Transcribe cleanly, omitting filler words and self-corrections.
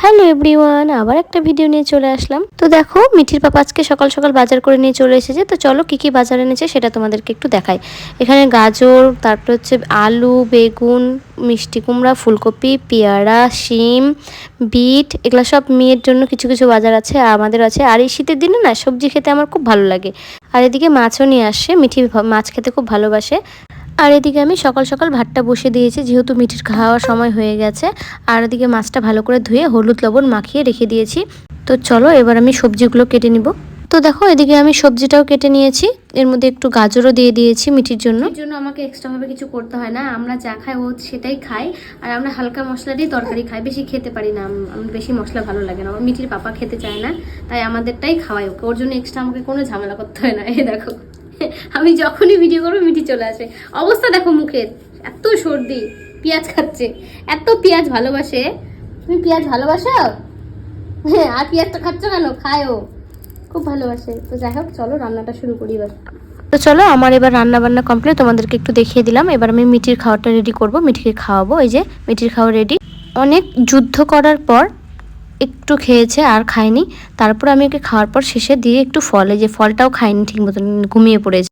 Hello everyone, আবার একটা video নিয়ে চলে আসলাম। তো দেখো, মিঠির পাপা আজকে সকাল সকাল বাজার করে নিয়ে চলে এসেছে। তো চলো কি কি বাজার এনেছে সেটা তোমাদেরকে একটু দেখাই। এখানে গাজর, তারপর হচ্ছে আলু, বেগুন, মিষ্টি কুমড়া, ফুলকপি, পেয়ারা, শিম, বিট, এগুলো সব মেয়ের জন্য কিছু কিছু বাজার আছে, আমাদের আছে। আর এই শীতের দিনে না সবজি খেতে আমার খুব ভালো লাগে। আর এদিকে মাছও নিয়ে আসছে, মিঠি মাছ খেতে খুব ভালোবাসে। আর এদিকে আমি সকাল সকাল ভাতটা বসিয়ে দিয়েছি, যেহেতু মিঠির খাওয়ার সময় হয়ে গেছে। আর এদিকে মাছটা ভালো করে ধুয়ে হলুদ লবণ মাখিয়ে রেখে দিয়েছি। তো চলো এবার আমি সবজিগুলো কেটে নিব। তো দেখো, এদিকে আমি সবজিটাও কেটে নিয়েছি, এর মধ্যে একটু গাজরও দিয়ে দিয়েছি মিঠির জন্য। এর জন্য আমাকে এক্সট্রাভাবে কিছু করতে হয় না, আমরা যা খাই ও সেটাই খাই। আর আমরা হালকা মশলা দিয়ে তরকারি খাই, বেশি খেতে পারি না, আমার বেশি মশলা ভালো লাগে না। আমার মিঠির পাপা খেতে চায় না, তাই আমাদেরটাই খাওয়াই ওকে, ওর জন্য এক্সট্রা আমাকে কোনো ঝামেলা করতে হয় না। এই দেখো, আমি যখনই ভিডিও করবো মিঠি চলে আসে। অবস্থা দেখো মুখের, এত সর্দি, পেঁয়াজ খাচ্ছে, এত পেঁয়াজ ভালোবাসে। তুমি পেঁয়াজ ভালোবাসো? হ্যাঁ, আর পেঁয়াজটা খাচ্ছ কেন? খায়ও, খুব ভালোবাসে। তো যাই হোক, চলো রান্নাটা শুরু করি এবার। তো চলো, আমার এবার রান্না বান্না কমপ্লিট, তোমাদেরকে একটু দেখিয়ে দিলাম। এবার আমি মিঠির খাওয়াটা রেডি করব, মিঠিকে খাওয়াবো। এই যে মিঠির খাওয়া রেডি। অনেক যুদ্ধ করার পর একটু খেয়েছে, আর খায়নি। তারপর আমি ওকে খাওয়ার পর শেষে দিয়ে একটু ফল, এই যে ফলটাও খায়নি ঠিক মতন, ঘুমিয়ে পড়েছে।